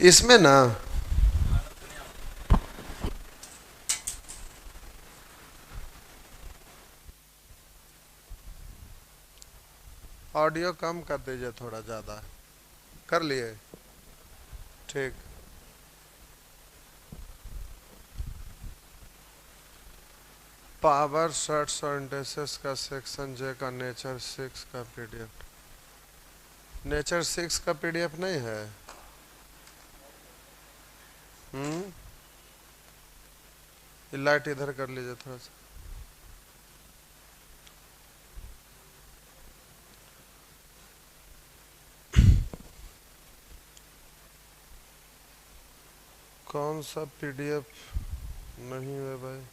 इसमें ना ऑडियो कम कर दीजिए, थोड़ा ज़्यादा कर लिए। ठीक। पावर शर्ट्स और इंडेक्सेस का सेक्शन जे का नेचर 6 का पीडीएफ। नेचर 6 का पीडीएफ नहीं है। लाइट इधर कर लीजिए थोड़ा सा। कौन सा पीडीएफ नहीं है भाई?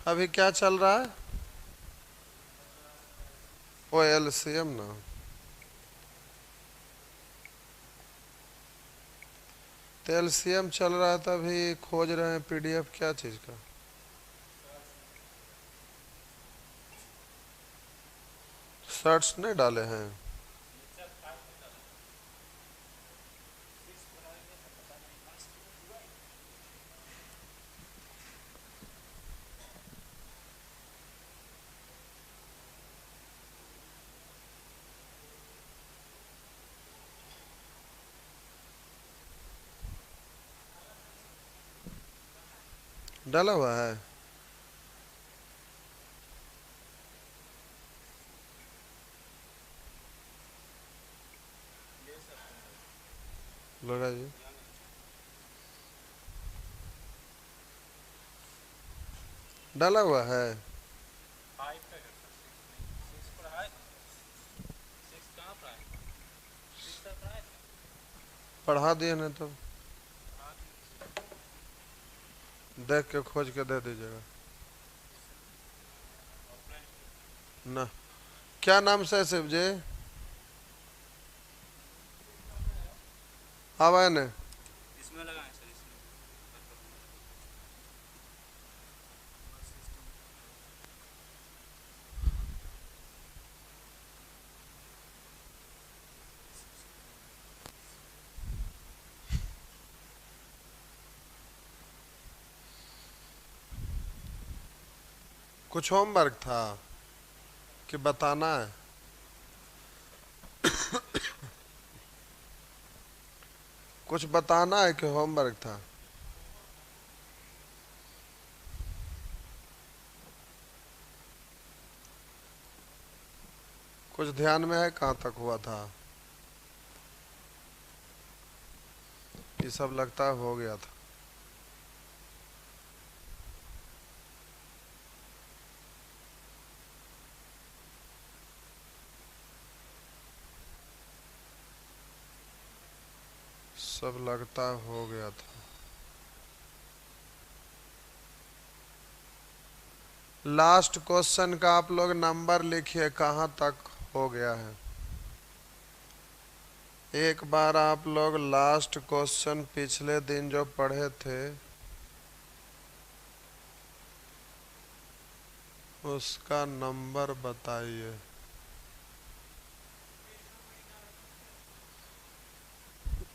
अभी क्या चल रहा है? ओ एलसीएम ना। तो एलसीएम चल रहा था, अभी खोज रहे हैं पीडीएफ क्या चीज़ का। सर्च नहीं डाले हैं। डाला हुआ है। लगा जी। डाला हुआ है। पढ़ा दिए नहीं तो देख के खोज के दे दीजिएगा ना। क्या नाम से शिव जी? आवा ने इसमें लगाएं सर, इसमें कुछ होमवर्क था कि बताना है? कुछ बताना है कि होमवर्क था? कुछ ध्यान में है कहाँ तक हुआ था? ये सब लगता है हो गया था। सब लगता हो गया था। लास्ट क्वेश्चन का आप लोग नंबर लिखिए कहाँ तक हो गया है। एक बार आप लोग लास्ट क्वेश्चन पिछले दिन जो पढ़े थे उसका नंबर बताइए।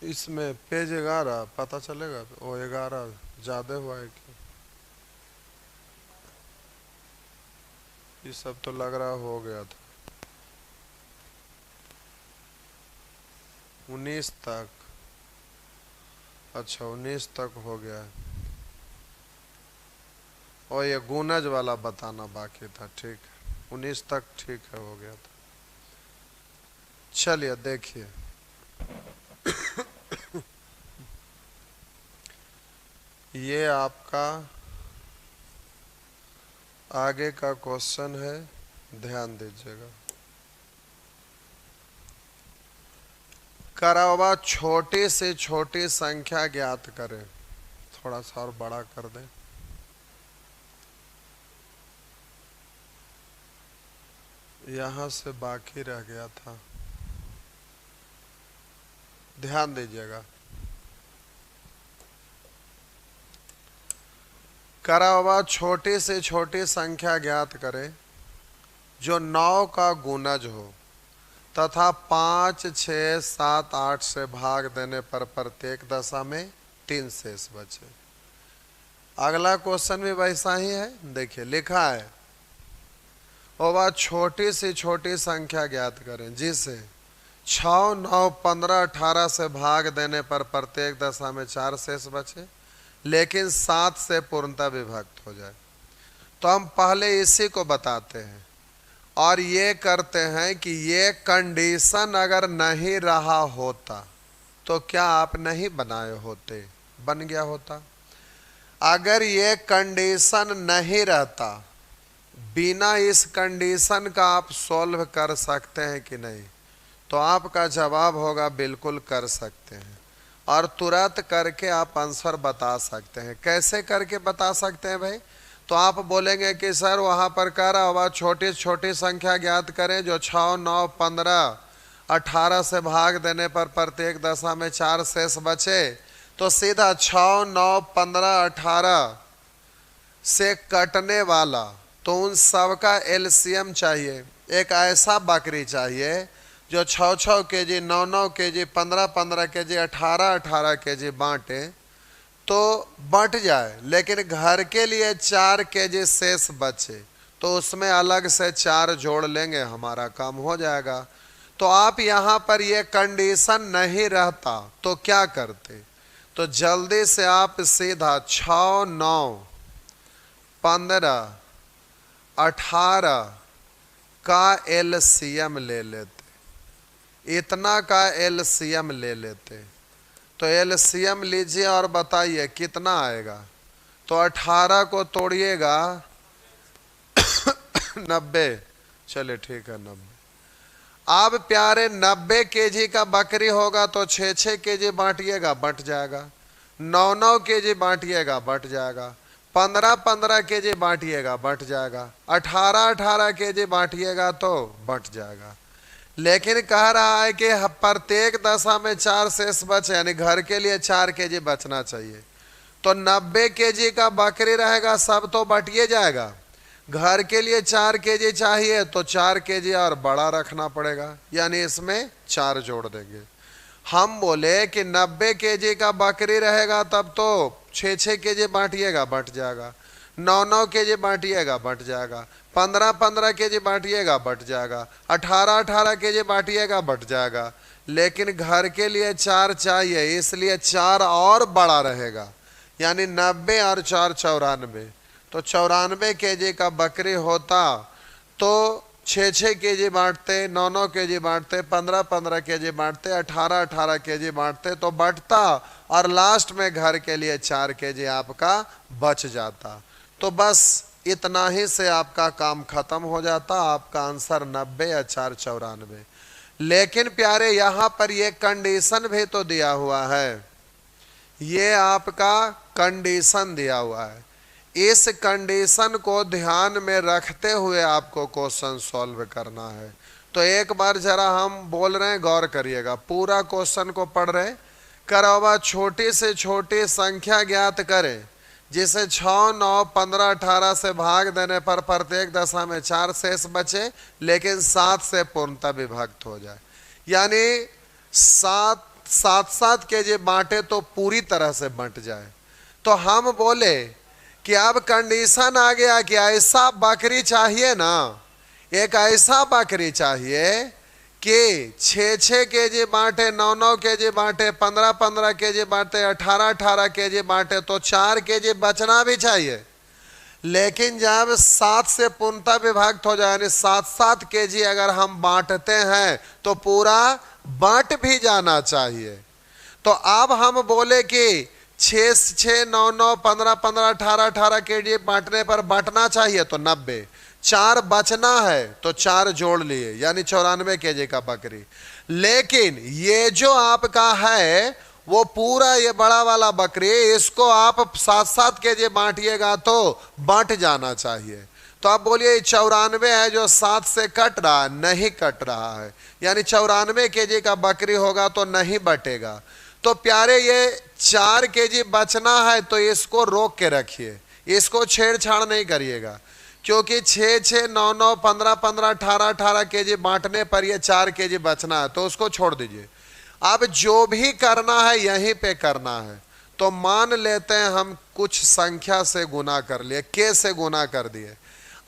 इसमें पेज 11 पता चलेगा। ओ 11 ज़्यादा हुआ है क्या? ये सब तो लग रहा हो गया था। 19 तक। अच्छा 19 तक हो गया है। और ये गुनज वाला बताना बाकी था। ठीक है 19 तक ठीक है, हो गया था। चलिए देखिए, ये आपका आगे का क्वेश्चन है, ध्यान दीजिएगा। करावा छोटे से छोटी संख्या ज्ञात करें। थोड़ा सा और बड़ा कर दें। यहां से बाकी रह गया था, ध्यान दीजिएगा। करावा छोटे से छोटी संख्या ज्ञात करें जो 9 का गुणज हो तथा 5, 6, 7, 8 से भाग देने पर प्रत्येक दशा में 3 शेष बचे। अगला क्वेश्चन भी वैसा ही है। देखिए लिखा है, और वह छोटी से छोटी संख्या ज्ञात करें जिसे 6, 9, 15, 18 से भाग देने पर प्रत्येक दशा में 4 शेष बचे लेकिन 7 से पूर्णतः विभक्त हो जाए। तो हम पहले इसी को बताते हैं और ये करते हैं कि ये कंडीशन अगर नहीं रहा होता तो क्या आप नहीं बनाए होते, बन गया होता। अगर ये कंडीशन नहीं रहता, बिना इस कंडीशन का आप सॉल्व कर सकते हैं कि नहीं, तो आपका जवाब होगा बिल्कुल कर सकते हैं और तुरंत करके आप आंसर बता सकते हैं। कैसे करके बता सकते हैं भाई? तो आप बोलेंगे कि सर वहाँ पर कह रहा हुआ छोटी छोटी संख्या ज्ञात करें जो 6, 9, 15, 18 से भाग देने पर प्रत्येक दशा में 4 शेष बचे। तो सीधा 6, 9, 15, 18 से कटने वाला, तो उन सब का एलसीएम चाहिए। एक ऐसा बकरी चाहिए जो 6-6 केजी, 9-9 केजी, 15-15 केजी, 18-18 केजी बांटे तो बंट जाए, लेकिन घर के लिए 4 केजी शेष बचे तो उसमें अलग से 4 जोड़ लेंगे, हमारा काम हो जाएगा। तो आप यहाँ पर ये कंडीशन नहीं रहता तो क्या करते? तो जल्दी से आप सीधा 6, 9, 15, 18 का एलसीएम ले लेते, इतना का एलसीएम ले लेते। तो एलसीएम लीजिए और बताइए कितना आएगा। तो 18 को तोड़िएगा 90, चलिए ठीक है 90। अब प्यारे 90 केजी का बकरी होगा तो 6-6 केजी बांटिएगा, बंट जाएगा। 9-9 केजी बांटिएगा, बंट जाएगा। 15-15 केजी बांटिएगा, बंट जाएगा। 18-18 केजी बांटिएगा तो बंट जाएगा। लेकिन कह रहा है कि प्रत्येक दशा में 4 शेष बचे, यानी घर के लिए 4 केजी बचना चाहिए। तो 90 केजी का बकरी रहेगा, सब तो बटिए जाएगा। घर के लिए 4 केजी चाहिए तो 4 केजी और बड़ा रखना पड़ेगा, यानी इसमें 4 जोड़ देंगे। हम बोले कि 90 केजी का बकरी रहेगा तब तो 6-6 केजी बांटिएगा, बंट जाएगा। 9-9 केजी बांटिएगा, बंट जाएगा। 15-15 केजी बांटिएगा, बंट जाएगा। 18-18 केजी बांटिएगा, बंट जाएगा। लेकिन घर के लिए 4 चाहिए, इसलिए 4 और बड़ा रहेगा, यानी 90 और 4 94। तो 94 केजी का बकरी होता तो 6-6 केजी बांटते, 9-9 केजी बांटते, 15-15 केजी बांटते, 18-18 केजी बांटते तो बंटता और लास्ट में घर के लिए 4 केजी आपका बच जाता। तो बस इतना ही से आपका काम खत्म हो जाता। आपका आंसर 90 या 4 94। लेकिन प्यारे यहाँ पर ये कंडीशन भी तो दिया हुआ है, ये आपका कंडीशन दिया हुआ है। इस कंडीशन को ध्यान में रखते हुए आपको क्वेश्चन सॉल्व करना है। तो एक बार जरा हम बोल रहे हैं, गौर करिएगा, पूरा क्वेश्चन को पढ़ रहे। करवा छोटी से छोटी संख्या ज्ञात करें जिसे 6, 9, 15, 18 से भाग देने पर प्रत्येक दशा में 4 शेष बचे लेकिन 7 से पूर्णतः विभक्त हो जाए। यानी 7 केजी बांटे तो पूरी तरह से बंट जाए। तो हम बोले कि अब कंडीशन आ गया कि ऐसा बकरी चाहिए ना, एक ऐसा बकरी चाहिए कि 6-6 केजी बांटे, 9-9 केजी बांटे, 15-15 केजी बांटे, 18-18 केजी बांटे तो 4 केजी बचना भी चाहिए। लेकिन जब 7 से पूर्णतः विभक्त हो जाए, यानी 7-7 केजी अगर हम बांटते हैं तो पूरा बांट भी जाना चाहिए। तो अब हम बोले कि 6-6, 9-9, 15-15, 18-18 केजी बांटने पर बांटना चाहिए तो 90। 4 बचना है तो 4 जोड़ लिए, यानी 94 केजी का बकरी। लेकिन ये जो आपका है वो पूरा ये बड़ा वाला बकरी, इसको आप 7-7 केजी बांटिएगा तो बांट जाना चाहिए। तो आप बोलिए 94 है जो 7 से कट रहा है, नहीं कट रहा है, यानी 94 केजी का बकरी होगा तो नहीं बटेगा। तो प्यारे ये 4 केजी बचना है तो इसको रोक के रखिए, इसको छेड़छाड़ नहीं करिएगा, क्योंकि 6 6 9 9 15 15 18 18 केजी बांटने पर ये 4 केजी बचना है, तो उसको छोड़ दीजिए। अब जो भी करना है यहीं पे करना है। तो मान लेते हैं हम कुछ संख्या से गुना कर लिए, के से गुना कर दिए।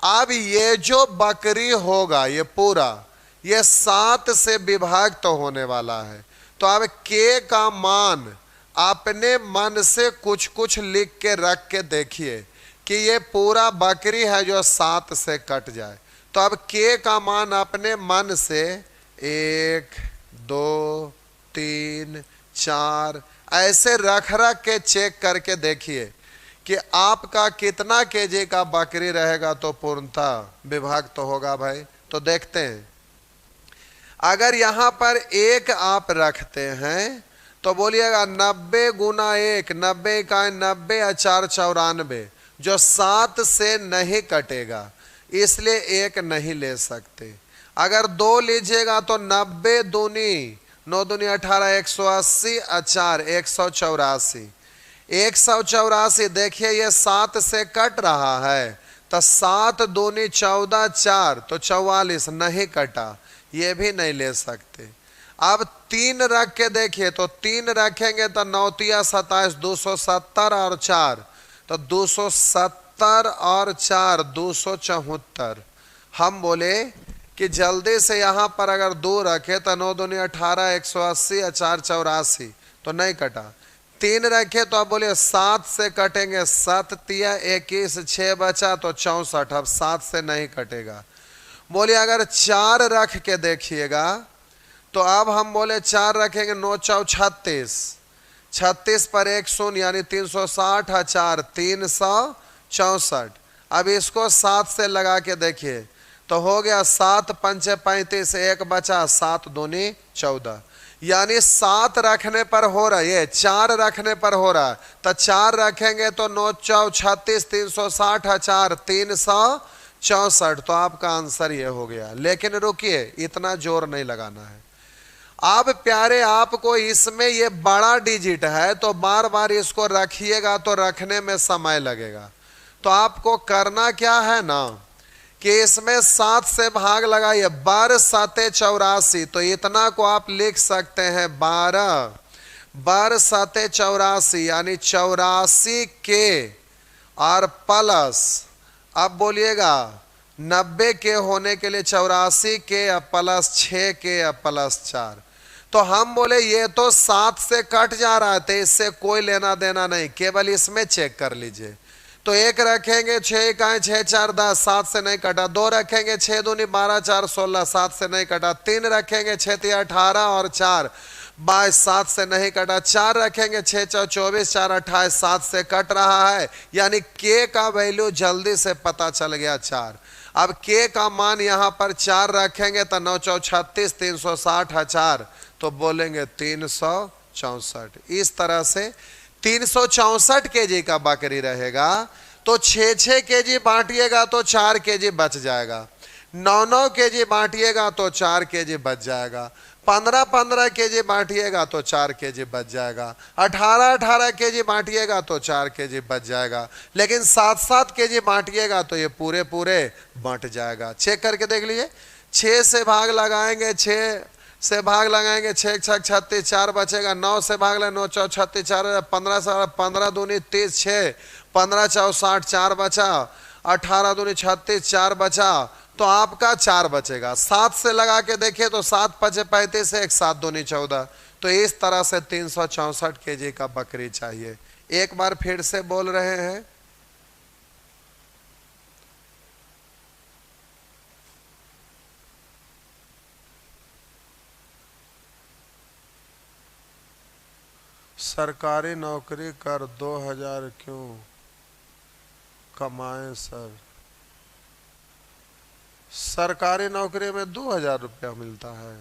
अब ये जो बकरी होगा ये पूरा ये 7 से विभाजित तो होने वाला है। तो अब के का मान अपने मन से कुछ कुछ लिख के रख के देखिए कि ये पूरा बकरी है जो 7 से कट जाए। तो अब के का मान अपने मन से 1 2 3 4 ऐसे रख रख के चेक करके देखिए कि आपका कितना केजी का बकरी रहेगा तो पूर्णतः विभाग तो होगा भाई। तो देखते हैं, अगर यहां पर 1 आप रखते हैं तो बोलिएगा 90 गुना 1, 90 का 90 और 4 94, जो 7 से नहीं कटेगा, इसलिए 1 नहीं ले सकते। अगर 2 लीजिएगा तो 90 दूनी 9 दूनी 18, 180 और 4 184, 184। देखिए ये 7 से कट रहा है, तो 7 दूनी 14 4 तो 44, नहीं कटा, ये भी नहीं ले सकते। अब 3 रख के देखिए, तो 3 रखेंगे तो 9 तिया 27, 270 और 4 तो 270 और 4 274। हम बोले कि जल्दी से यहाँ पर अगर 2 रखे तो 9 दूनी 18, 180 और 4 84 तो नहीं कटा। 3 रखे तो आप बोलिए 7 से कटेंगे, 7 तिया 21, 6 बचा तो 64, अब 7 से नहीं कटेगा। बोलिए अगर 4 रख के देखिएगा तो अब हम बोले 4 रखेंगे, 9 4 36, 36 पर 1 शून्य यानी 360 और 4 364। अब इसको 7 से लगा के देखिए तो हो गया 7 5 35, 1 बचा, 7 दूनी 14, यानी 7 रखने पर हो रहा है, ये 4 रखने पर हो रहा है। तो 4 रखेंगे तो 9 4 36, 360 और 4 364, तो आपका आंसर ये हो गया। लेकिन रुकिए, इतना जोर नहीं लगाना है। अब प्यारे आपको इसमें ये बड़ा डिजिट है तो बार बार इसको रखिएगा तो रखने में समय लगेगा। तो आपको करना क्या है ना कि इसमें 7 से भाग लगाइए, 12 7 84, तो इतना को आप लिख सकते हैं 12 7 84 यानी 84 के और प्लस, अब बोलिएगा 90 के होने के लिए 84 के या प्लस 6 के या प्लस 4। तो हम बोले ये तो 7 से कट जा रहा है तो इससे कोई लेना देना नहीं, केवल इसमें चेक कर लीजिए। तो 1 रखेंगे 6 का 6 4 10, 7 से नहीं कटा। 2 रखेंगे 6 दूनी 12 4 16, 7 से नहीं कटा। 3 रखेंगे 6 3 18 और 4 22, 7 से नहीं कटा। 4 रखेंगे 6 4 24, 4 28, 7 से कट रहा है, यानी के का वैल्यू जल्दी से पता चल गया 4। अब के का मान यहाँ पर 4 रखेंगे तो 9 4 36, 360 है 4 तो बोलेंगे 364। इस तरह से 364 केजी का बकरी रहेगा। तो 6 6 केजी बांटिएगा तो 4 केजी बच जाएगा, 9 9 केजी बांटिएगा तो 4 केजी बच जाएगा, 15 15 केजी बांटिएगा तो 4 केजी बच जाएगा, 18 18 केजी बांटिएगा तो 4 केजी बच जाएगा, लेकिन 7 7 केजी बांटिएगा तो ये पूरे पूरे बंट जाएगा। चेक करके देख लीजिए, 6 से भाग लगाएंगे, 6 से भाग लगाएंगे, 6 6 36, 4 बचेगा। 9 से भाग लगे 9 4 36, 4 15 से 15 दूनी 30, 6 15 4 60, 4 बचा। 18 दूनी 36, 4 बचा, तो आपका 4 बचेगा। 7 से लगा के देखिए तो 7 5 35, 1 7 दूनी 14। तो इस तरह से 364 केजी का बकरी चाहिए। एक बार फिर से बोल रहे हैं, सरकारी नौकरी कर 2000 क्यों कमाएं सर? सरकारी नौकरी में 2000 रुपया मिलता है।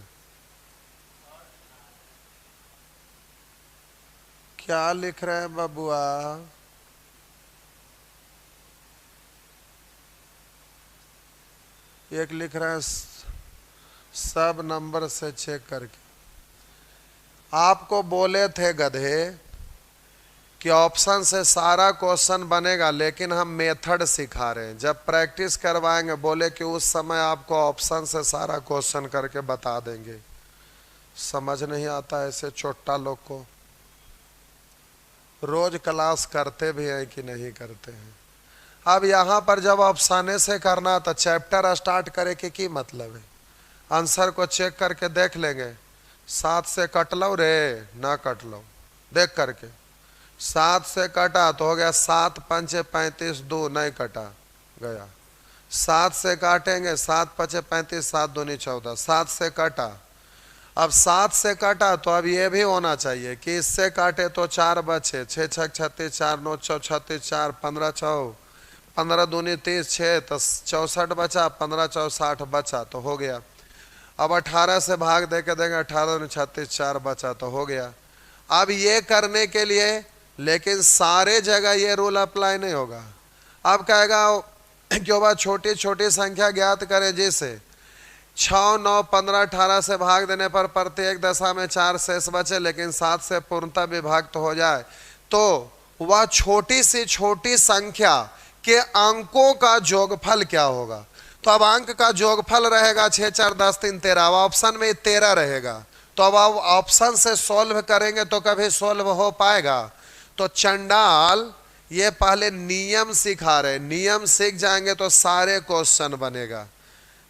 क्या लिख रहे हैं बबुआ? एक लिख रहे हैं सब नंबर से चेक करके। आपको बोले थे गधे कि ऑप्शन से सारा क्वेश्चन बनेगा, लेकिन हम मेथड सिखा रहे हैं। जब प्रैक्टिस करवाएंगे बोले कि उस समय आपको ऑप्शन से सारा क्वेश्चन करके बता देंगे। समझ नहीं आता ऐसे छोटा लोग को। रोज क्लास करते भी हैं कि नहीं करते हैं। अब यहाँ पर जब ऑप्शन से करना तो चैप्टर स्टार्ट करे कि मतलब है, आंसर को चेक करके देख लेंगे। 7 से कट लो रे, ना कट लो, देख करके 7 से कटा तो हो गया 7 पंचे 35, 2 नहीं कटा गया। 7 से काटेंगे 7 पंचे 35, 7 दूनी 14, 7 से कटा। अब 7 से काटा तो अब ये भी होना चाहिए कि इससे काटे तो 4 बचे, 6 6 36, 4 9 36, 4 15 4, 15 दूनी 30, 6 तो 64 बचा, 15 4 60 बचा तो हो गया। अब 18 से भाग दे के देंगे, 18 दूनी 36, 4 बचा तो हो गया। अब ये करने के लिए, लेकिन सारे जगह ये रूल अप्लाई नहीं होगा। अब कहेगा क्यों बात छोटी छोटी संख्या ज्ञात करें, जैसे 6 9 15 18 से भाग देने पर प्रत्येक दशा में 4 शेष बचे, लेकिन 7 से पूर्णतः विभाक्त हो जाए तो वह छोटी सी छोटी संख्या के अंकों का जोगफल क्या होगा। तो अब अंक का जोगफल रहेगा 6 4 10 3 13, ऑप्शन में 13 रहेगा। तो अब आप ऑप्शन से सॉल्व करेंगे तो कभी सॉल्व हो पाएगा। तो चंडाल ये पहले नियम सिखा रहे, नियम सीख जाएंगे तो सारे क्वेश्चन बनेगा।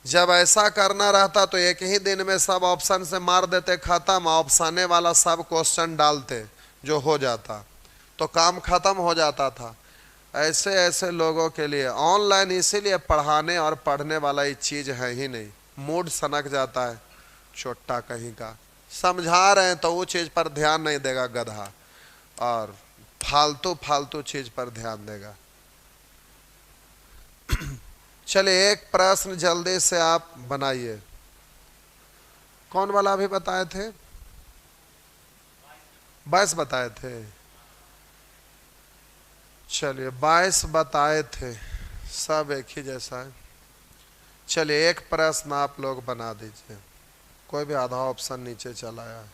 जब ऐसा करना रहता तो एक ही दिन में सब ऑप्शन से मार देते, खत्म, ऑप्शन वाला सब क्वेश्चन डालते जो हो जाता तो काम खत्म हो जाता था। ऐसे ऐसे लोगों के लिए ऑनलाइन इसीलिए पढ़ाने और पढ़ने वाला ये चीज़ है ही नहीं। मूड सनक जाता है छोटा कहीं का, समझा रहे हैं तो वो चीज़ पर ध्यान नहीं देगा गधा, और फालतू फालतू चीज़ पर ध्यान देगा। चलिए एक प्रश्न जल्दी से आप बनाइए। कौन वाला अभी बताए थे? 22 बताए थे। चलिए 22 बताए थे, सब एक ही जैसा है। चलिए एक प्रश्न आप लोग बना दीजिए। कोई भी आधा ऑप्शन नीचे चला आया,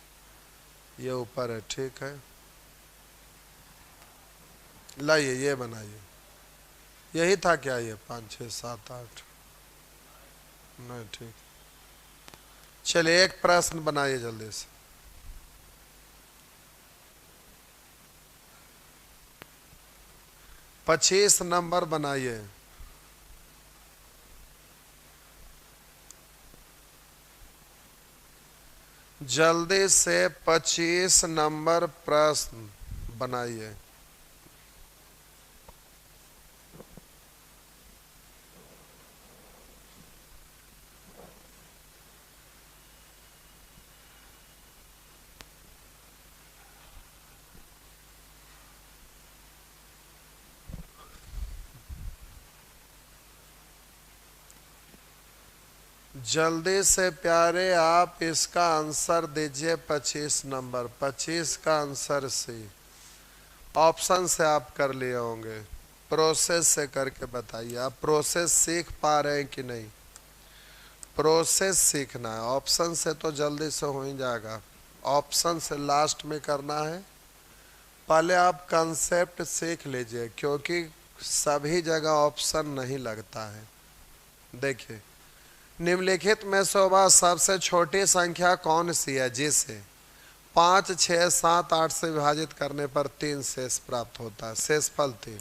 ये ऊपर है, ठीक है। लाइए ये बनाइए। यही था क्या ये? 5 6 7 8 नहीं, ठीक। चलिए एक प्रश्न बनाइए जल्दी से। पच्चीस नंबर बनाइए। जल्दी से 25 नंबर प्रश्न बनाइए। जल्दी से प्यारे आप इसका आंसर दीजिए। 25 नंबर, 25 का आंसर सी। ऑप्शन से आप कर लिए होंगे, प्रोसेस से करके बताइए। आप प्रोसेस सीख पा रहे हैं कि नहीं? प्रोसेस सीखना है, ऑप्शन से तो जल्दी से हो ही जाएगा। ऑप्शन से लास्ट में करना है। पहले आप कंसेप्ट सीख लीजिए, क्योंकि सभी जगह ऑप्शन नहीं लगता है। देखिए निम्नलिखित में से वह सबसे छोटी संख्या कौन सी है जिसे 5 6 7 8 से विभाजित करने पर 3 शेष प्राप्त होता है? शेषफल 3।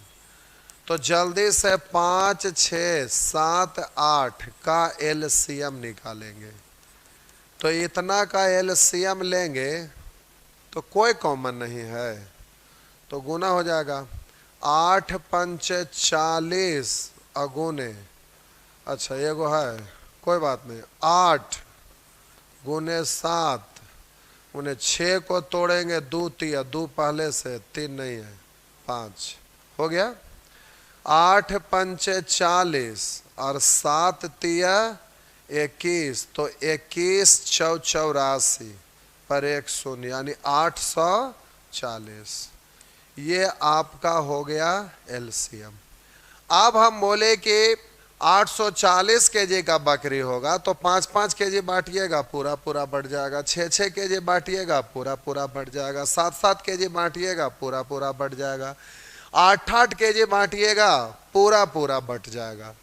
तो जल्दी से 5 6 7 8 का एलसीएम निकालेंगे। तो इतना का एलसीएम लेंगे तो कोई कॉमन नहीं है, तो गुना हो जाएगा। 8 पंचे 40 अगुने, अच्छा एगो है कोई बात नहीं, 8 गुने 7 उन्हें 6 को तोड़ेंगे, 2 तिया 2 पहले से, 3 नहीं है, 5 हो गया। 8 पंचे 40 और 7 तिया 21, तो 21 चौ 84 पर 1 शून्य, यानी 840। ये आपका हो गया एलसीएम। अब हम बोले कि 840 केजी का बकरी होगा तो 5-5 केजी बांटिएगा पूरा पूरा बढ़ जाएगा, 6-6 केजी बांटिएगा पूरा पूरा बढ़ जाएगा, 7-7 केजी बांटिएगा पूरा पूरा बढ़ जाएगा, 8-8 केजी बांटिएगा पूरा पूरा बढ़ जाएगा।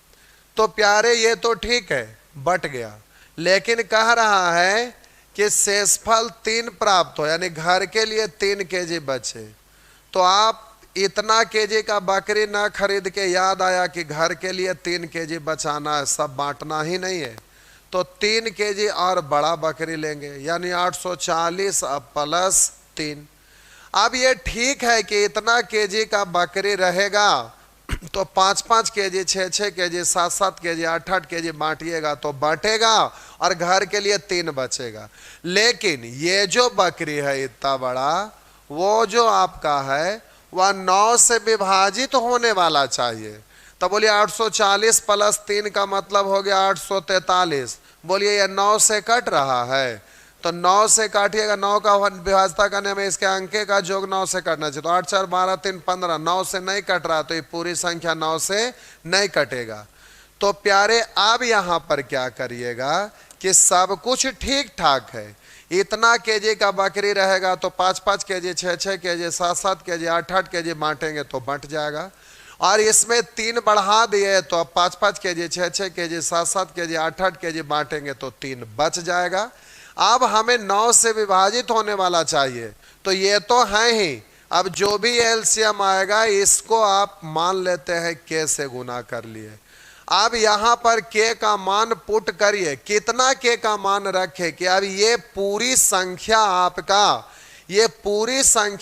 तो प्यारे ये तो ठीक है बट गया, लेकिन कह रहा है कि शेषफल 3 प्राप्त हो, यानी घर के लिए 3 केजी बचे। तो आप इतना केजी का बकरी ना खरीद के याद आया कि घर के लिए 3 केजी बचाना है, सब बांटना ही नहीं है, तो 3 केजी और बड़ा बकरी लेंगे, यानी 840 प्लस 3। अब ये ठीक है कि इतना केजी का बकरी रहेगा तो 5-5 केजी, 6-6 केजी, 7-7 केजी, 8-8 केजी बांटिएगा तो बांटेगा और घर के लिए 3 बचेगा। लेकिन ये जो बकरी है इतना बड़ा, वो जो आपका है वह 9 से विभाजित होने वाला चाहिए। तो बोलिए 840 प्लस 3 का मतलब हो गया 843। बोलिए ये 9 से कट रहा है, तो 9 से काटिएगा, 9 का विभाजता करने में इसके अंके का योग 9 से कटना चाहिए। तो 8 4 12 3 15, 9 से नहीं कट रहा तो ये पूरी संख्या 9 से नहीं कटेगा। तो प्यारे अब यहाँ पर क्या करिएगा कि सब कुछ ठीक ठाक है, इतना केजी का बकरी रहेगा तो 5-5 केजी, 6-6 केजी, 7-7 केजी, 8-8 केजी बांटेंगे तो बंट जाएगा। और इसमें 3 बढ़ा दिए तो अब 5-5 केजी, 6-6 केजी, 7-7 केजी, 8-8 केजी बांटेंगे तो 3 बच जाएगा। अब हमें 9 से विभाजित होने वाला चाहिए, तो ये तो है ही। अब जो भी एलसीएम आएगा इसको आप मान लेते हैं के से गुना कर लिए। अब यहाँ पर के का मान पुट करिए, कितना के का मान रखे कि अब ये पूरी संख्या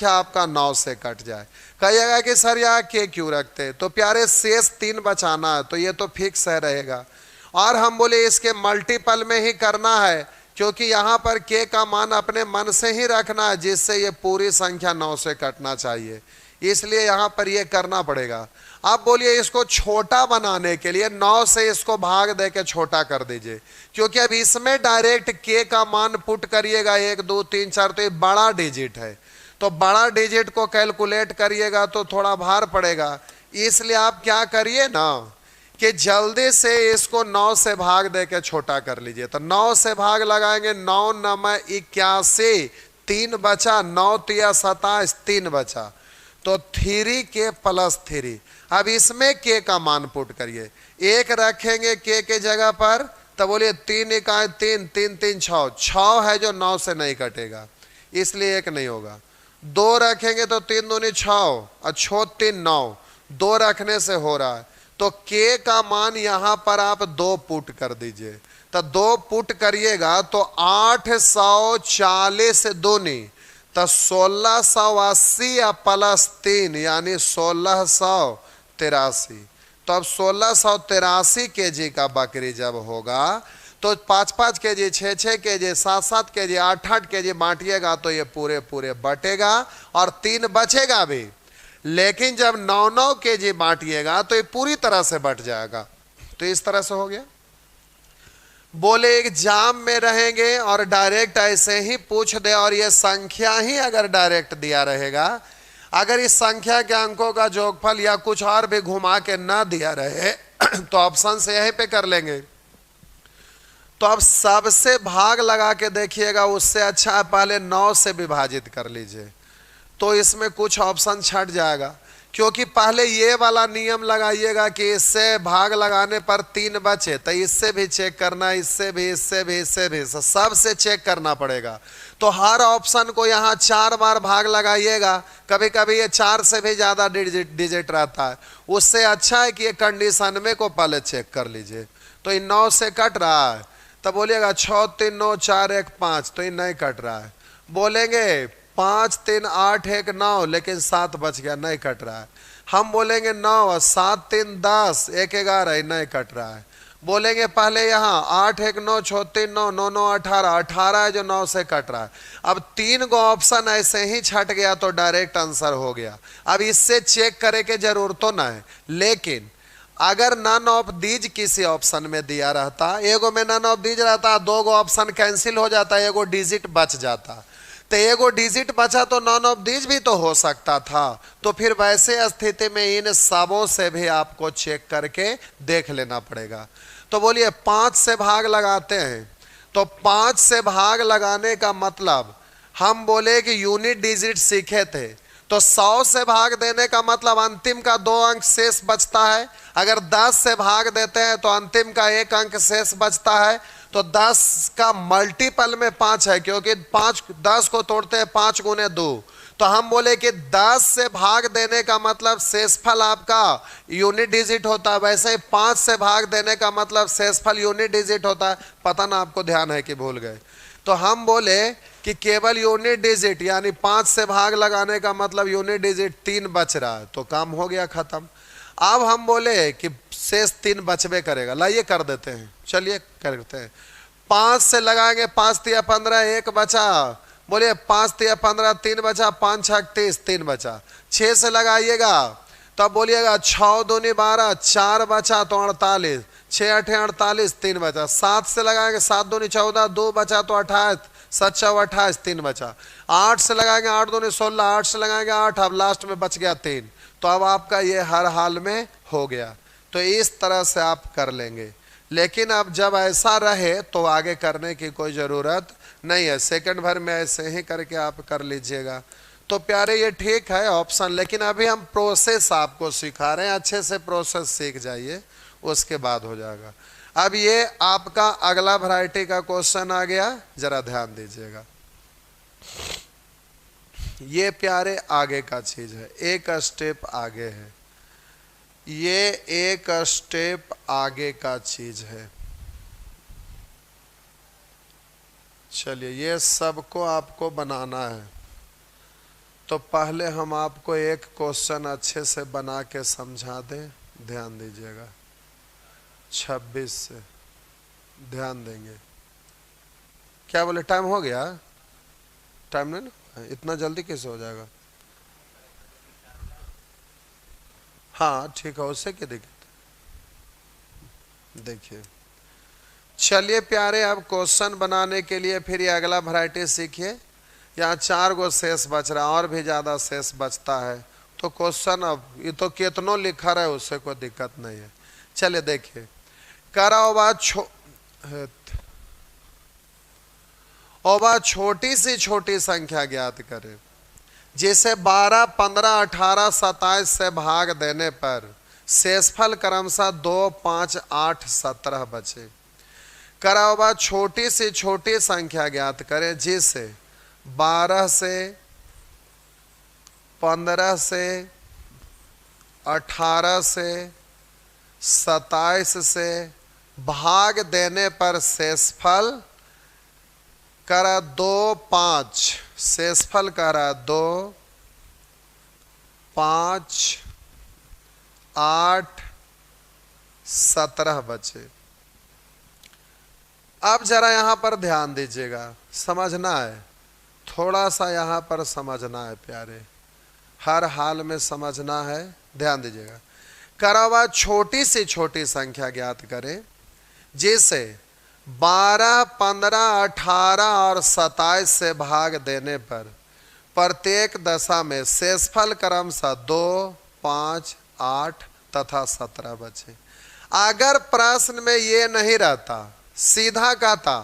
आपका 9 से कट जाए। कहिएगा कि सर यहाँ के क्यों रखते, तो प्यारे शेष 3 बचाना है तो ये तो फिक्स है रहेगा। और हम बोले इसके मल्टीपल में ही करना है, क्योंकि यहाँ पर के का मान अपने मन से ही रखना है जिससे ये पूरी संख्या 9 से कटना चाहिए, इसलिए यहाँ पर ये करना पड़ेगा। अब बोलिए इसको छोटा बनाने के लिए 9 से इसको भाग दे के छोटा कर दीजिए, क्योंकि अब इसमें डायरेक्ट के का मान पुट करिएगा 1 2 3 4, तो ये बड़ा डिजिट है, तो बड़ा डिजिट को कैलकुलेट करिएगा तो थोड़ा भार पड़ेगा। इसलिए आप क्या करिए ना कि जल्दी से इसको 9 से भाग दे के छोटा कर लीजिए। तो 9 से भाग लगाएंगे, 9 9 81, 3 बचा, 9 3 27, 3 बचा, तो 3 प्लस 3। अब इसमें के का मान पुट करिए, 1 रखेंगे के जगह पर, तो बोलिए 3 इकाई 3, 3 3 6, 6 है जो 9 से नहीं कटेगा, इसलिए 1 नहीं होगा। 2 रखेंगे तो 3 दूनी 6 और 6 3 9, 2 रखने से हो रहा है, तो के का मान यहाँ पर आप 2 पुट कर दीजिए। तो 2 पुट करिएगा तो 840 दूनी तो 1680 प्लस 3 यानी 1683। तो अब 1683 केजी का बकरी जब होगा तो 5-5 केजी, 6-6 केजी, 7-7 केजी, 8-8 केजी बांटिएगा तो ये पूरे पूरे बटेगा और 3 बचेगा भी। लेकिन जब 9-9 केजी बांटिएगा तो ये पूरी तरह से बट जाएगा। तो इस तरह से हो गया। बोले एग्जाम में रहेंगे और डायरेक्ट ऐसे ही पूछ दे और ये संख्या ही अगर डायरेक्ट दिया रहेगा, अगर इस संख्या के अंकों का जोगफल या कुछ और भी घुमा के ना दिया रहे तो ऑप्शन से यहीं पे कर लेंगे। तो अब सबसे भाग लगा के देखिएगा, उससे अच्छा पहले 9 से विभाजित कर लीजिए, तो इसमें कुछ ऑप्शन छट जाएगा। क्योंकि पहले ये वाला नियम लगाइएगा कि इससे भाग लगाने पर 3 बचे, तो इससे भी चेक करना, इससे भी, इससे भी, इससे भी, सबसे चेक करना पड़ेगा। तो हर ऑप्शन को यहाँ 4 बार भाग लगाइएगा। कभी कभी ये 4 से भी ज़्यादा डिजिट रहता है, उससे अच्छा है कि ये कंडीशन में को पहले चेक कर लीजिए। तो ये 9 से कट रहा है, तो बोलिएगा 6 3 9 4 1 5, तो ये नहीं कट रहा है। बोलेंगे 5 3 8 1 9, लेकिन 7 बच गया, नहीं कट रहा है। हम बोलेंगे 9 7 3 10 1 11, नहीं कट रहा है। बोलेंगे पहले यहाँ 8 1 9 6 3 9 9 9 18, 18 है जो 9 से कट रहा है। अब 3 गो ऑप्शन ऐसे ही छट गया तो डायरेक्ट आंसर हो गया। अब इससे चेक करे के जरूरत तो ना है, लेकिन अगर नन ऑफ दीज किसी ऑप्शन में दिया रहता, एगो में नन ऑफ दीज रहता, 2 गो ऑप्शन कैंसिल हो जाता, एगो डिजिट बच जाता। तो एगो डिजिट बचा तो नॉन ऑफ दीज भी तो हो सकता था। तो फिर वैसे स्थिति में इन सबों से भी आपको चेक करके देख लेना पड़ेगा। तो बोलिए 5 से भाग लगाते हैं, तो 5 से भाग लगाने का मतलब हम बोले कि यूनिट डिजिट सीखे थे, तो 100 से भाग देने का मतलब अंतिम का 2 अंक शेष बचता है। अगर 10 से भाग देते हैं तो अंतिम का 1 अंक शेष बचता है। तो 10 का मल्टीपल में 5 है, क्योंकि 10 को तोड़ते हैं 5 गुने 2। तो हम बोले कि 10 से भाग देने का मतलब शेषफल आपका यूनिट डिजिट होता है, वैसे ही 5 से भाग देने का मतलब शेषफल यूनिट डिजिट होता है। पता ना आपको ध्यान है कि भूल गए। तो हम बोले कि केवल यूनिट डिजिट यानी 5 से भाग लगाने का मतलब यूनिट डिजिट 3 बच रहा है, तो काम हो गया खत्म। अब हम बोले कि शेष 3 बचबे करेगा, लाइए कर देते हैं, चलिए करते हैं। 5 से लगाएंगे, 5 तिया 15, 1 बचा। बोलिए 5 तिया 15, 3 बचा, 5 छक 30, 3 बचा। 6 से लगाइएगा तब बोलिएगा 6 दूनी 12, 4 बचा तो 48, 6 8 48, 3 बचा। 7 से लगाएंगे, 7 दूनी 14, 2 बचा तो 28, 7 6 28, 3 बचा। 8 से लगाएंगे, 8 दूनी 16, 8 से लगाएंगे 8, अब लास्ट में बच गया 3। तो अब आपका ये हर हाल में हो गया। तो इस तरह से आप कर लेंगे, लेकिन अब जब ऐसा रहे तो आगे करने की कोई ज़रूरत नहीं है, सेकंड भर में ऐसे ही करके आप कर लीजिएगा। तो प्यारे ये ठीक है ऑप्शन, लेकिन अभी हम प्रोसेस आपको सिखा रहे हैं, अच्छे से प्रोसेस सीख जाइए, उसके बाद हो जाएगा। अब ये आपका अगला वैरायटी का क्वेश्चन आ गया, जरा ध्यान दीजिएगा। ये प्यारे आगे का चीज है, एक स्टेप आगे है, ये एक स्टेप आगे का चीज है। चलिए ये सबको आपको बनाना है, तो पहले हम आपको एक क्वेश्चन अच्छे से बना के समझा दें, ध्यान दीजिएगा। 26 से ध्यान देंगे। क्या बोले, टाइम हो गया? टाइम नहीं ना, इतना जल्दी कैसे हो जाएगा? हाँ ठीक है, उससे क्या दिक्कत? देखिए चलिए प्यारे, अब क्वेश्चन बनाने के लिए फिर ये अगला वैरायटी सीखिए। यहाँ 4 गो शेष बच रहा, और भी ज़्यादा शेष बचता है, तो क्वेश्चन अब ये तो कितनों लिखा रहे, उससे कोई दिक्कत नहीं है। चलिए देखिए, करा ओबा छोटी से छोटी संख्या ज्ञात करें, जैसे 12, 15, 18, 27 से भाग देने पर शेषफल क्रमशः 2, 5, 8, 17 बचे। करा छोटी से छोटी संख्या ज्ञात करें, जिसे 12 से, 15 से, 18 से, 27 से भाग देने पर शेषफल करा 2, 5, शेषफल करा 2, 5, 8, 17 बचे। अब जरा यहां पर ध्यान दीजिएगा, समझना है, थोड़ा सा यहां पर समझना है प्यारे, हर हाल में समझना है, ध्यान दीजिएगा। करा छोटी से छोटी संख्या ज्ञात करें, जैसे 12, 15, 18 और 27 से भाग देने पर प्रत्येक दशा में शेषफल क्रमशः 2, 5, 8 तथा 17 बचे। अगर प्रश्न में ये नहीं रहता, सीधा कहता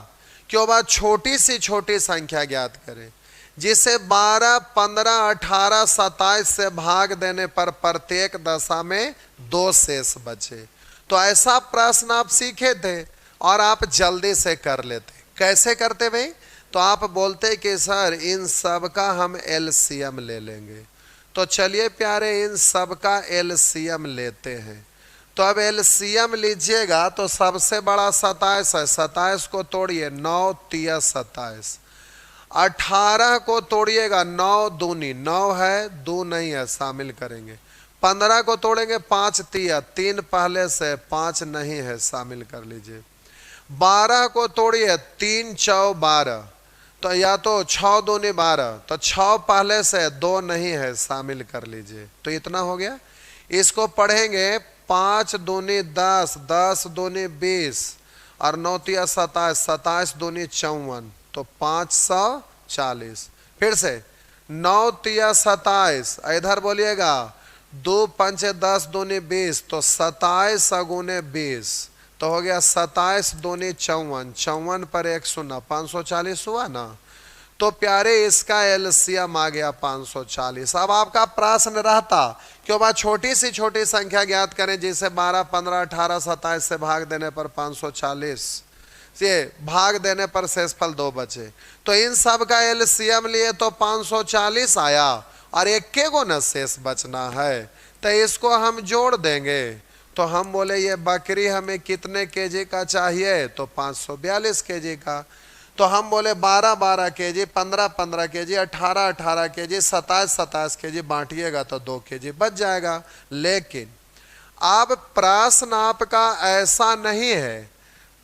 क्यों बात छोटी से छोटी संख्या ज्ञात करें, जिसे 12, 15, 18, 27 से भाग देने पर प्रत्येक दशा में 2 शेष बचे, तो ऐसा प्रश्न आप सीखे थे और आप जल्दी से कर लेते। कैसे करते भाई? तो आप बोलते कि सर इन सब का हम एलसीएम ले लेंगे। तो चलिए प्यारे, इन सब का एलसीएम लेते हैं। तो अब एलसीएम लीजिएगा तो सबसे बड़ा 27 है, 27 को तोड़िए, 9 तिया 27। 18 को तोड़िएगा, 9 दूनी 9 है, 2 नहीं है, शामिल करेंगे। 15 को तोड़ेंगे, 5 तिया 3 पहले से, 5 नहीं है, शामिल कर लीजिए। 12 को तोड़िए, 3 चौ 12, तो या तो 6 दूनी 12, तो 6 पहले से, 2 नहीं है, शामिल कर लीजिए। तो इतना हो गया। इसको पढ़ेंगे, 5 दूनी 10, 10 दूनी 20 और 9 तिया 27, 27 दूनी 54, तो 540। फिर से 9 तिया 27, इधर बोलिएगा 2 पंचे 10 दूनी 20, तो 27 अगुने 20 तो हो गया 27 दूनी 54, 54 पर 1 शून्य 540 हुआ ना। तो प्यारे इसका एलसीएम आ गया 540। अब आपका प्रश्न रहता क्यों बा छोटी सी छोटी संख्या ज्ञात करें, जिसे 12, 15, 18, 27 से भाग देने पर 540 से भाग देने पर शेषफल 2 बचे। तो इन सब का एलसीएम लिए तो 540 आया और एक के को न शेष बचना है, तो इसको हम जोड़ देंगे। तो हम बोले ये बकरी हमें कितने केजी का चाहिए, तो 542 केजी का। तो हम बोले 12-12 केजी, 15-15 केजी, 18-18 केजी, 27-27 केजी बांटिएगा तो 2 केजी बच जाएगा। लेकिन अब प्रश्न आपका ऐसा नहीं है,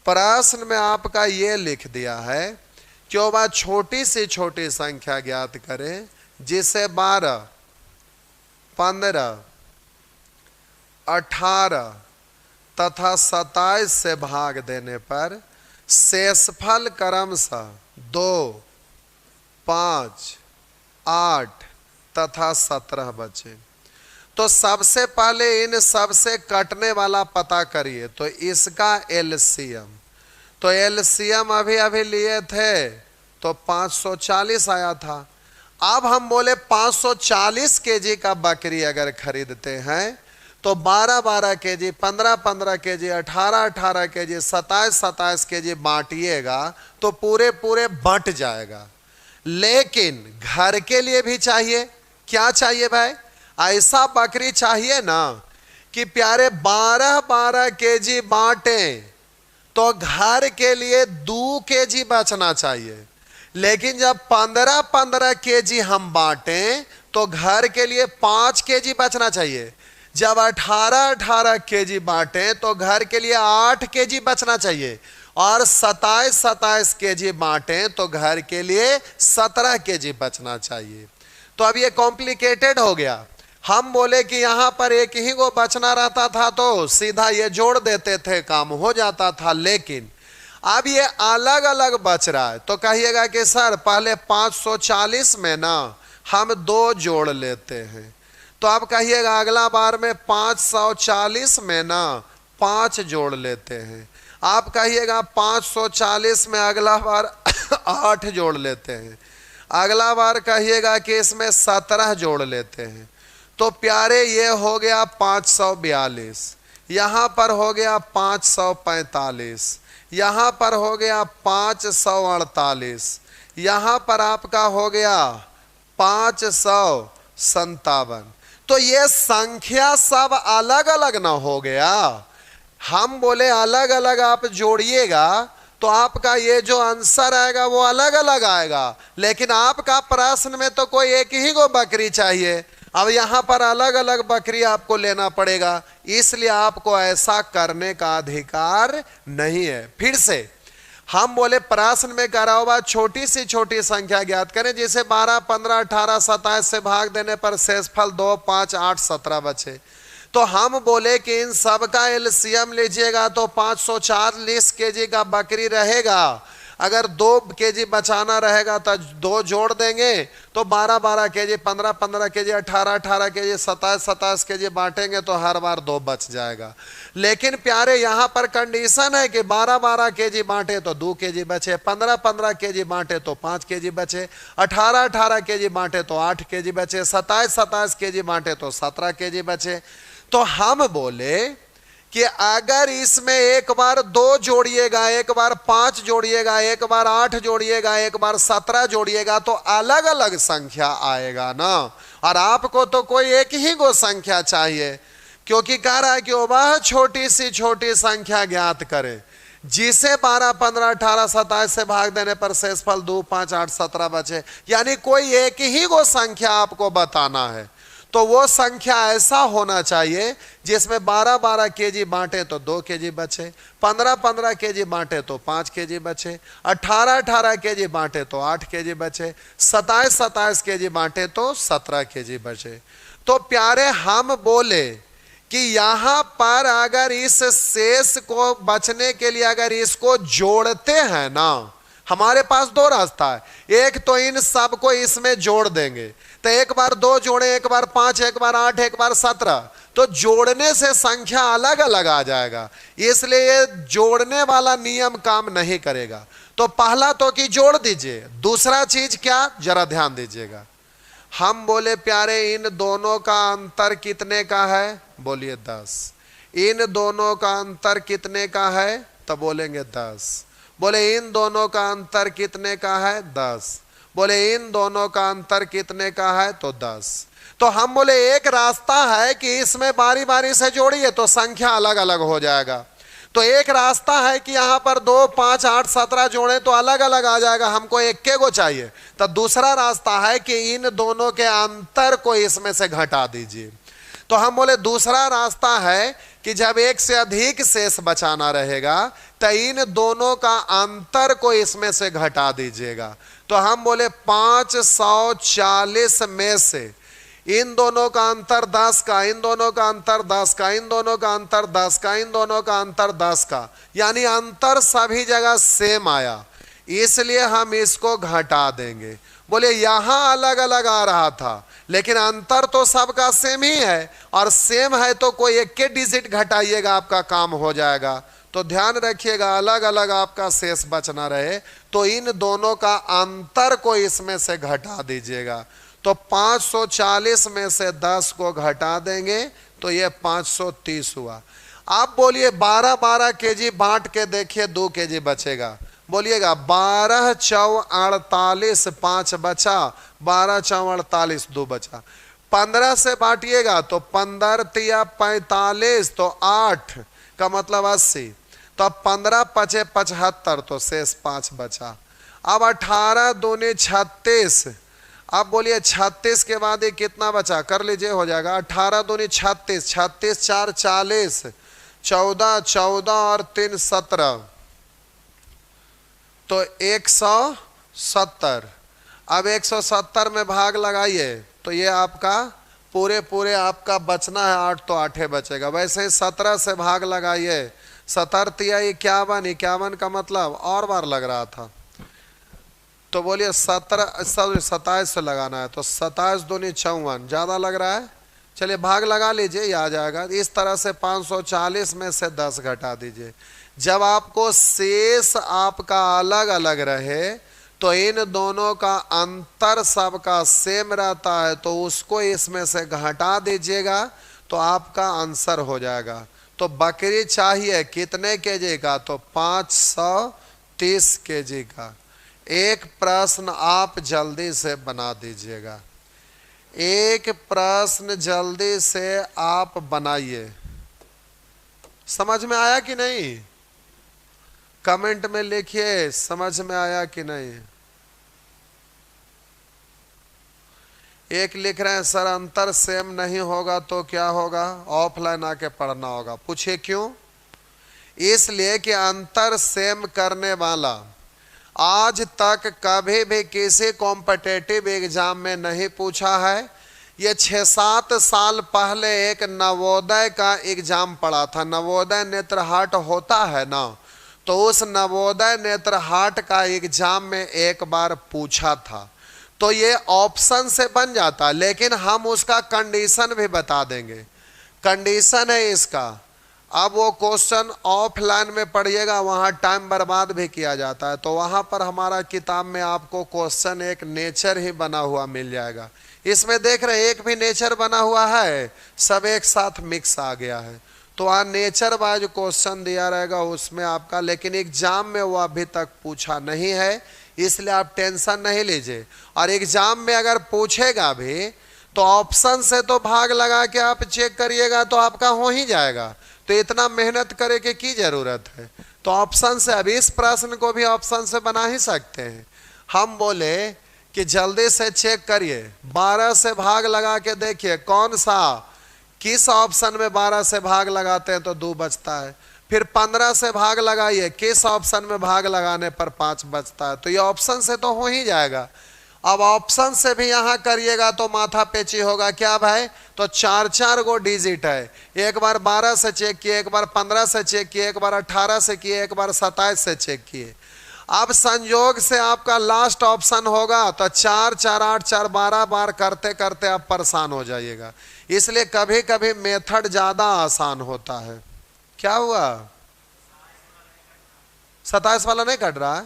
प्रश्न में आपका ये लिख दिया है क्यों बा छोटी से छोटी संख्या ज्ञात करें, जिसे 12, 15, 18 तथा 27 से भाग देने पर शेषफल क्रमशः 2, 5, 8 तथा 17 बचे। तो सबसे पहले इन सबसे कटने वाला पता करिए, तो इसका एलसीएम, तो एलसीएम अभी अभी लिए थे तो 540 आया था। अब हम बोले 540 केजी का बकरी अगर खरीदते हैं तो 12-12 केजी, 15-15 केजी, 18-18 केजी, 27-27 केजी बांटिएगा तो पूरे पूरे बंट जाएगा। लेकिन घर के लिए भी चाहिए, क्या चाहिए भाई, ऐसा बकरी चाहिए ना कि प्यारे 12-12 केजी बांटे तो घर के लिए 2 केजी बचना चाहिए। लेकिन जब 15-15 केजी हम बांटे तो घर के लिए 5 केजी बचना चाहिए। जब 18-18 केजी बांटे तो घर के लिए 8 केजी बचना चाहिए। और 27-27 केजी बांटे तो घर के लिए 17 केजी बचना चाहिए। तो अब ये कॉम्प्लिकेटेड हो गया। हम बोले कि यहां पर एक ही को बचना रहता था तो सीधा ये जोड़ देते थे, काम हो जाता था। लेकिन अब ये अलग अलग बच रहा है, तो कहिएगा कि सर पहले 540 में ना हम 2 जोड़ लेते हैं, तो आप कहिएगा अगला बार में 540 में ना 5 जोड़ लेते हैं। आप कहिएगा 540 में अगला बार 8 जोड़ लेते हैं। अगला बार कहिएगा कि इसमें 17 जोड़ लेते हैं। तो प्यारे ये हो गया 542, यहाँ पर हो गया 545, यहाँ पर हो गया 548, यहाँ पर आपका हो गया 557। तो ये संख्या सब अलग अलग ना हो गया। हम बोले अलग अलग आप जोड़िएगा तो आपका ये जो आंसर आएगा वो अलग अलग आएगा। लेकिन आपका प्रश्न में तो कोई एक ही को बकरी चाहिए, अब यहाँ पर अलग अलग बकरी आपको लेना पड़ेगा, इसलिए आपको ऐसा करने का अधिकार नहीं है। फिर से हम बोले प्रश्न में करा हुआ छोटी सी छोटी संख्या ज्ञात करें, जिसे 12, 15, 18, 27 से भाग देने पर शेषफल 2, 5, 8, 17 बचे। तो हम बोले कि इन सब का एलसीएम लीजिएगा तो 540 केजी का बकरी रहेगा। अगर 2 केजी बचाना रहेगा तो 2 जोड़ देंगे तो 12-12 केजी, 15-15 केजी, 18-18 केजी, 27-27 केजी बांटेंगे तो हर बार 2 बच जाएगा। लेकिन प्यारे यहाँ पर कंडीशन है कि 12-12 केजी बांटे तो 2 केजी बचे, 15-15 केजी बांटे तो 5 केजी बचे, 18-18 केजी बांटे तो 8 केजी बचे, 27-27 केजी बांटे तो 17 केजी बचे। तो हम बोले कि अगर इसमें एक बार 2 जोड़िएगा, एक बार 5 जोड़िएगा, एक बार 8 जोड़िएगा, एक बार 17 जोड़िएगा तो अलग अलग संख्या आएगा ना। और आपको तो कोई एक ही को संख्या चाहिए, क्योंकि कह रहा है कि वह छोटी सी छोटी संख्या ज्ञात करे जिसे 12, 15, 18, 27 से भाग देने पर शेषफल 2, 5, 8, 17 बचे। यानी कोई एक ही को संख्या आपको बताना है, तो वो संख्या ऐसा होना चाहिए जिसमें 12-12 केजी बांटे तो 2 केजी बचे, 15-15 केजी बांटे तो 5 केजी बचे, 18-18 केजी बांटे तो 8 केजी बचे, 27-27 केजी बांटे तो 17 केजी बचे। तो प्यारे हम बोले कि यहां पर अगर इस शेष को बचने के लिए अगर इसको जोड़ते हैं ना हमारे पास दो रास्ता है। एक तो इन सब को इसमें जोड़ देंगे, तो एक बार 2 जोड़े, एक बार 5, एक बार 8, एक बार 17, तो जोड़ने से संख्या अलग अलग आ जाएगा, इसलिए ये जोड़ने वाला नियम काम नहीं करेगा। तो पहला तो कि जोड़ दीजिए, दूसरा चीज क्या, जरा ध्यान दीजिएगा। हम बोले प्यारे इन दोनों का अंतर कितने का है, बोलिए 10। इन दोनों का अंतर कितने का है, तो बोलेंगे 10। बोले इन दोनों का अंतर कितने का है, 10। बोले इन दोनों का अंतर कितने का है, तो 10। तो हम बोले एक रास्ता है कि इसमें बारी बारी से जोड़िए तो संख्या अलग अलग हो जाएगा। तो एक रास्ता है कि यहाँ पर 2, 5, 8, 17 जोड़े तो अलग अलग आ जाएगा, हमको इक्के को चाहिए। तो दूसरा रास्ता है कि इन दोनों के अंतर को इसमें से घटा दीजिए। तो हम बोले दूसरा रास्ता है कि जब एक से अधिक शेष बचाना रहेगा तो इन दोनों का अंतर को इसमें से घटा दीजिएगा। तो हम बोले 540 में से इन दोनों का अंतर 10 का, इन दोनों का अंतर 10 का, इन दोनों का अंतर 10 का, इन दोनों का अंतर 10 का, यानी अंतर सभी जगह सेम आया, इसलिए हम इसको घटा देंगे। बोले यहां अलग अलग आ रहा था लेकिन अंतर तो सबका सेम ही है, और सेम है तो कोई एक के डिजिट घटाइएगा, आपका काम हो जाएगा। तो ध्यान रखिएगा अलग अलग आपका शेष बचना रहे तो इन दोनों का अंतर को इसमें से घटा दीजिएगा। तो 540 में से 10 को घटा देंगे तो ये 530 हुआ। आप बोलिए 12-12 केजी बांट के देखिए 2 केजी बचेगा। बोलिएगा 12 चौ 48, 5 बचा, 12 चौ 48, 2 बचा। 15 से बांटिएगा तो 15 तिया 45, तो 8 का मतलब 80, तो अब 15 पचे 75, तो शेष 5 बचा। अब 18 दूनी 36, अब बोलिए 36 के बाद ये कितना बचा, कर लीजिए हो जाएगा। 18 दूनी 36, 36 4 40, 14 14 और 3 17, तो 170। अब 170 में भाग लगाइए तो ये आपका पूरे आपका बचना है 8, तो 8 बचेगा। वैसे ही 17 से भाग लगाइए, 17 तिया 51, 51 का मतलब और बार लग रहा था, तो बोलिए 27 से लगाना है, तो 27 दूनी 54, ज्यादा लग रहा है, चलिए भाग लगा लीजिए, ये आ जाएगा। इस तरह से 540 में से 10 घटा दीजिए। जब आपको शेष आपका अलग अलग रहे तो इन दोनों का अंतर सबका सेम रहता है, तो उसको इसमें से घटा दीजिएगा तो आपका आंसर हो जाएगा। तो बकरी चाहिए कितने केजी का, तो 530 केजी का। एक प्रश्न आप जल्दी से बना दीजिएगा, एक प्रश्न जल्दी से आप बनाइए। समझ में आया कि नहीं, कमेंट में लिखिए समझ में आया कि नहीं। एक लिख रहे हैं सर अंतर सेम नहीं होगा तो क्या होगा, ऑफलाइन आके पढ़ना होगा। पूछिए क्यों, इसलिए कि अंतर सेम करने वाला आज तक कभी भी किसी कॉम्पिटिटिव एग्जाम में नहीं पूछा है। ये 6-7 साल पहले एक नवोदय का एग्जाम पड़ा था, नवोदय नेत्रहाट होता है ना, तो उस नवोदय नेत्रहाट का एग्जाम में एक बार पूछा था, तो ये ऑप्शन से बन जाता, लेकिन हम उसका कंडीशन भी बता देंगे। कंडीशन है इसका, अब वो क्वेश्चन ऑफलाइन में पढ़िएगा, वहाँ टाइम बर्बाद भी किया जाता है, तो वहाँ पर हमारा किताब में आपको क्वेश्चन एक नेचर ही बना हुआ मिल जाएगा। इसमें देख रहे हैं एक भी नेचर बना हुआ है, सब एक साथ मिक्स आ गया है, तो वहाँ नेचर वाइज क्वेश्चन दिया रहेगा उसमें आपका, लेकिन एग्जाम में वो अभी तक पूछा नहीं है, इसलिए आप टेंशन नहीं लीजिए। और एग्जाम में अगर पूछेगा भी तो ऑप्शन से तो भाग लगा के आप चेक करिएगा तो आपका हो ही जाएगा, तो इतना मेहनत करे की जरूरत है। तो ऑप्शन से, अब इस प्रश्न को भी ऑप्शन से बना ही सकते हैं। हम बोले कि जल्दी से चेक करिए, 12 से भाग लगा के देखिए कौन सा, किस ऑप्शन में 12 से भाग लगाते हैं तो 2 बचता है। फिर 15 से भाग लगाइए, किस ऑप्शन में भाग लगाने पर 5 बचता है, तो ये ऑप्शन से तो हो ही जाएगा। अब ऑप्शन से भी यहाँ करिएगा तो माथा पेची होगा, क्या भाई, तो 4-4 गो डिजिट है, एक बार 12 से चेक किए, एक बार 15 से चेक किए, एक बार 18 से किए, एक बार 27 से चेक किए। अब संयोग से आपका लास्ट ऑप्शन होगा तो 4 4 8 4 12 बार करते करते आप परेशान हो जाइएगा। इसलिए कभी कभी मेथड ज्यादा आसान होता है। क्या हुआ? 27 वाला नहीं कट रहा है?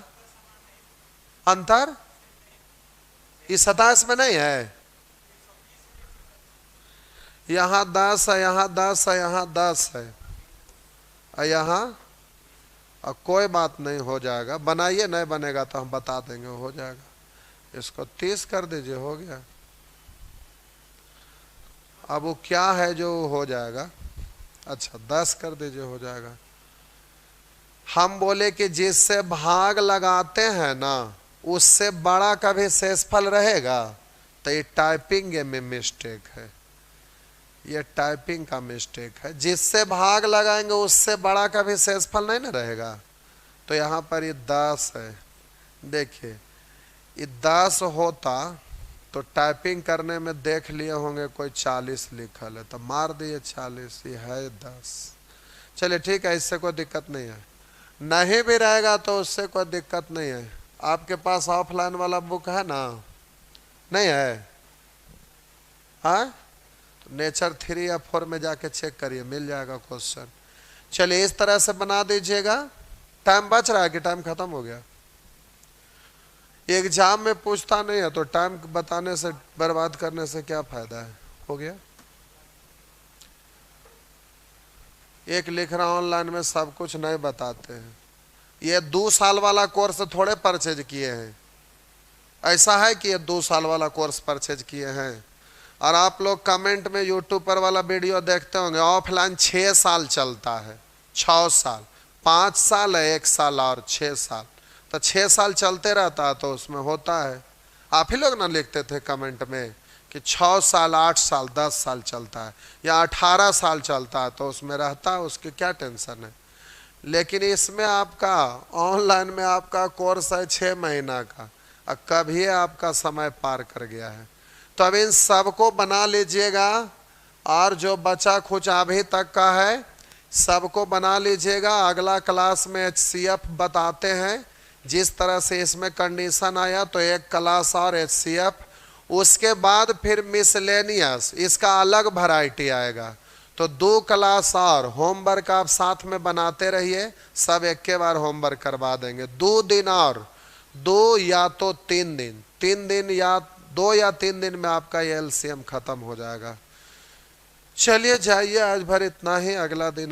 अंतर इस 27 में नहीं है। यहां 10 है, यहां 10 है, यहां 10 है, और यहां कोई बात नहीं, हो जाएगा। बनाइए, नहीं बनेगा तो हम बता देंगे, हो जाएगा। इसको 30 कर दीजिए, हो गया। अब वो क्या है जो हो जाएगा? अच्छा 10 कर दीजिए, हो जाएगा। हम बोले कि जिससे भाग लगाते हैं ना उससे बड़ा कभी शेषफल रहेगा, तो ये टाइपिंग में मिस्टेक है, ये टाइपिंग का मिस्टेक है। जिससे भाग लगाएंगे उससे बड़ा कभी शेषफल नहीं ना रहेगा। तो यहाँ पर ये 10 है, देखिए ये 10 होता तो टाइपिंग करने में देख लिए होंगे कोई 40 लिखल है, तो मार दिए 40, ये है 10। चलिए ठीक है, इससे कोई दिक्कत नहीं है। नहीं भी रहेगा तो उससे कोई दिक्कत नहीं है। आपके पास ऑफलाइन वाला बुक है ना? नहीं है? हाँ, तो नेचर 3 या 4 में जाके चेक करिए, मिल जाएगा क्वेश्चन। चलिए इस तरह से बना दीजिएगा। टाइम बच रहा है कि टाइम खत्म हो गया? एग्जाम में पूछता नहीं है तो टाइम बताने से, बर्बाद करने से क्या फायदा है? हो गया। एक लिख रहा ऑनलाइन में सब कुछ नहीं बताते हैं। ये 2 साल वाला कोर्स थोड़े परचेज किए हैं। ऐसा है कि ये 2 साल वाला कोर्स परचेज किए हैं। और आप लोग कमेंट में यूट्यूब पर वाला वीडियो देखते होंगे, ऑफलाइन 6 साल चलता है, 6 साल, 5 साल है, 1 साल और 6 साल, तो 6 साल चलते रहता है। तो उसमें होता है, आप ही लोग ना लिखते थे कमेंट में कि 6 साल, 8 साल, 10 साल चलता है या 18 साल चलता है, तो उसमें रहता है, उसकी क्या टेंशन है। लेकिन इसमें आपका ऑनलाइन में आपका कोर्स है 6 महीना का, और कभी आपका समय पार कर गया है। तो अब इन सबको बना लीजिएगा, और जो बचा कुछ अभी तक का है सबको बना लीजिएगा। अगला क्लास में HCF बताते हैं। जिस तरह से इसमें कंडीशन आया तो एक क्लास और HCF, उसके बाद फिर मिसलेनियस, इसका अलग वैरायटी आएगा। तो 2 क्लास और होमवर्क आप साथ में बनाते रहिए, सब एक के बार होमवर्क करवा देंगे। 2 दिन और 2 या तो 3 दिन, 3 दिन या 2 या 3 दिन में आपका ये LCM खत्म हो जाएगा। चलिए जाइए, आज भर इतना ही, अगला दिन